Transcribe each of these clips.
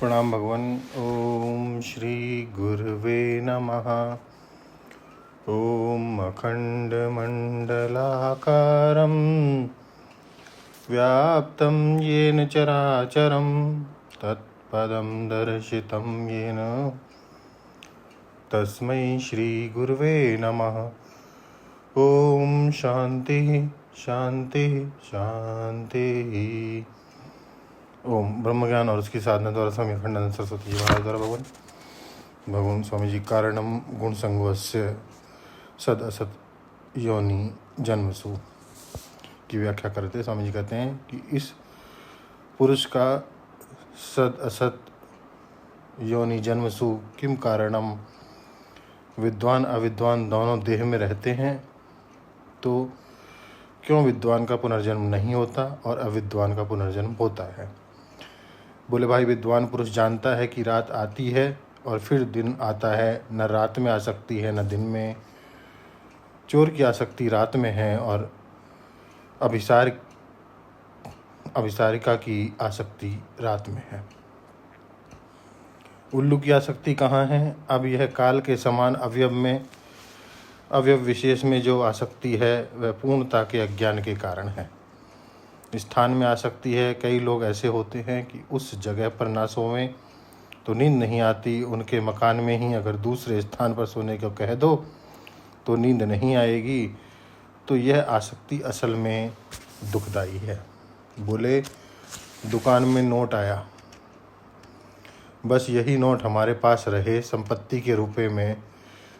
प्रणाम भगवान। ओम श्री गुरुवे नमः। ओम अखंडमंडलाकारं व्याप्तं येन चराचरं तत्पदं दर्शितं येन तस्मै श्री गुरुवे नमः। ओम शांति शांति शांति। ओम ब्रह्म ज्ञान और उसकी साधना द्वारा स्वामी अखंडानंद सरस्वती जी महाराज द्वारा भगवान स्वामी जी कारणम गुण संगवस्य सद असत योनि जन्मसु की व्याख्या करते स्वामी जी कहते हैं कि इस पुरुष का सद असत योनि जन्मसु किम कारणम, विद्वान अविद्वान दोनों देह में रहते हैं तो क्यों विद्वान का पुनर्जन्म नहीं होता और अविद्वान का पुनर्जन्म होता है। बोले भाई, विद्वान पुरुष जानता है कि रात आती है और फिर दिन आता है, न रात में आसक्ति है न दिन में। चोर की आसक्ति रात में है और अभिसारिका की आसक्ति रात में है। उल्लू की आसक्ति कहाँ है? अब यह काल के समान अवयव विशेष में जो आसक्ति है वह पूर्णता के अज्ञान के कारण है। स्थान में आसक्ति है। कई लोग ऐसे होते हैं कि उस जगह पर ना सोवें तो नींद नहीं आती, उनके मकान में ही अगर दूसरे स्थान पर सोने को कह दो तो नींद नहीं आएगी। तो यह आसक्ति असल में दुखदाई है। बोले, दुकान में नोट आया, बस यही नोट हमारे पास रहे, संपत्ति के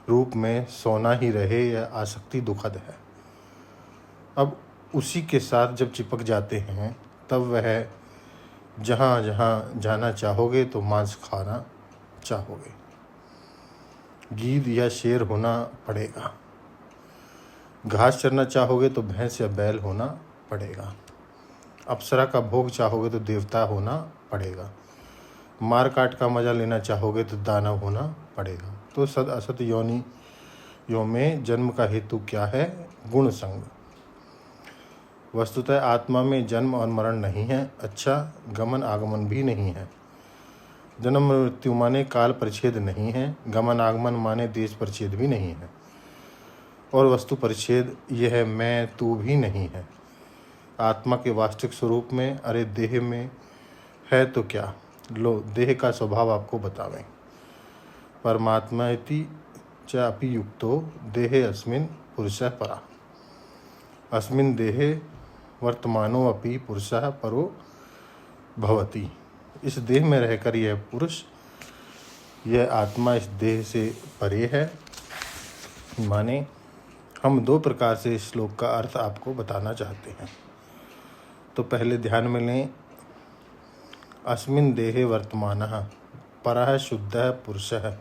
रूप में सोना ही रहे, यह आसक्ति दुखद है। अब उसी के साथ जब चिपक जाते हैं तब वह जहाँ जहाँ जाना चाहोगे तो मांस खाना चाहोगे, गीद या शेर होना पड़ेगा। घास चरना चाहोगे तो भैंस या बैल होना पड़ेगा। अप्सरा का भोग चाहोगे तो देवता होना पड़ेगा। मार काट का मजा लेना चाहोगे तो दानव होना पड़ेगा। तो सद असत योनियों में जन्म का हेतु क्या है? गुण संग। वस्तुतः आत्मा में जन्म और मरण नहीं है। अच्छा, गमन आगमन भी नहीं है। जन्म मृत्यु माने काल परिच्छेद नहीं है। गमन आगमन माने देश परिच्छेद भी नहीं है। और वस्तु परिच्छेद यह मैं तू भी नहीं है। आत्मा के वास्तविक स्वरूप में, अरे देह में है तो क्या, लो देह का स्वभाव आपको बतावें। परमात्मा इति च अपि युक्तो देहे अस्मिन् पुरुषः परा। अस्मिन् देहे वर्तमानो अपि पुरुषः परो भवति। इस देह में रहकर यह पुरुष, यह आत्मा इस देह से परे है। माने हम दो प्रकार से इस श्लोक का अर्थ आपको बताना चाहते हैं। तो पहले ध्यान में लें, अस्मिन् देहे वर्तमानः परः शुद्धः पुरुषः।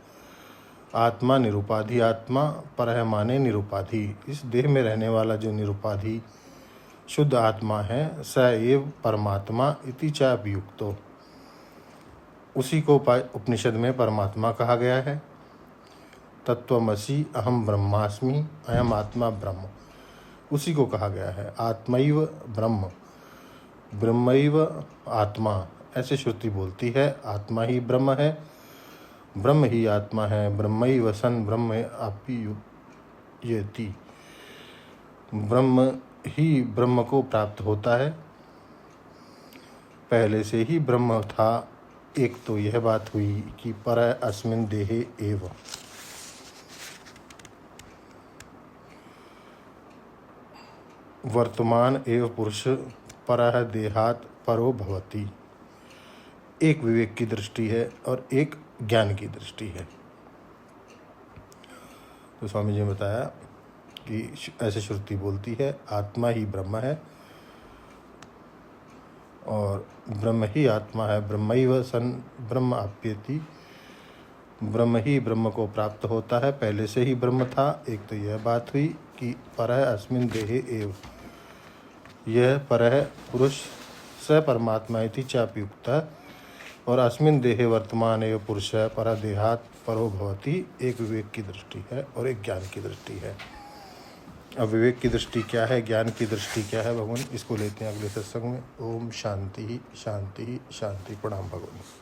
आत्मा निरुपाधि आत्मा, परः माने निरुपाधि। इस देह में रहने वाला जो निरुपाधि शुद्ध आत्मा है, स एव परमात्मा इति च अभियुक्तो। उसी को उपनिषद में परमात्मा कहा गया है। तत्वमसि अहम ब्रह्मास्मि, अयम आत्मा ब्रह्म, उसी को कहा गया है। आत्मैव ब्रह्म, ब्रह्मैव आत्मा, ऐसे श्रुति बोलती है। आत्मा ही ब्रह्म है, ब्रह्म ही आत्मा है। ब्रह्मैव सन ब्रह्म आप्येति। ब्रह्म ही ब्रह्म को प्राप्त होता है। पहले से ही ब्रह्म था। एक तो यह बात हुई कि पर अस्मिन् देहे एव। वर्तमान एव पुरुष परः देहात् परो भवति। एक विवेक की दृष्टि है और एक ज्ञान की दृष्टि है। तो स्वामी जी ने बताया कि ऐसे श्रुति बोलती है, आत्मा ही ब्रह्म है और ब्रह्म ही आत्मा है। ब्रह्मैव सन ब्रह्म आप्येति। ब्रह्म ही ब्रह्म को प्राप्त होता है, पहले से ही ब्रह्म था। एक तो यह बात हुई कि परः अस्मिन् देहे एव, यह परः पुरुष स परमात्मा इति च अप्युक्तः। और अस्मिन् देहे वर्तमान एव पुरुषः परः देहात् परो भवति। एक विवेक की दृष्टि है और एक ज्ञान की दृष्टि है। अब विवेक की दृष्टि क्या है, ज्ञान की दृष्टि क्या है भगवान, इसको लेते हैं अगले सत्संग में। ओम शांति शांति शांति। प्रणाम भगवान।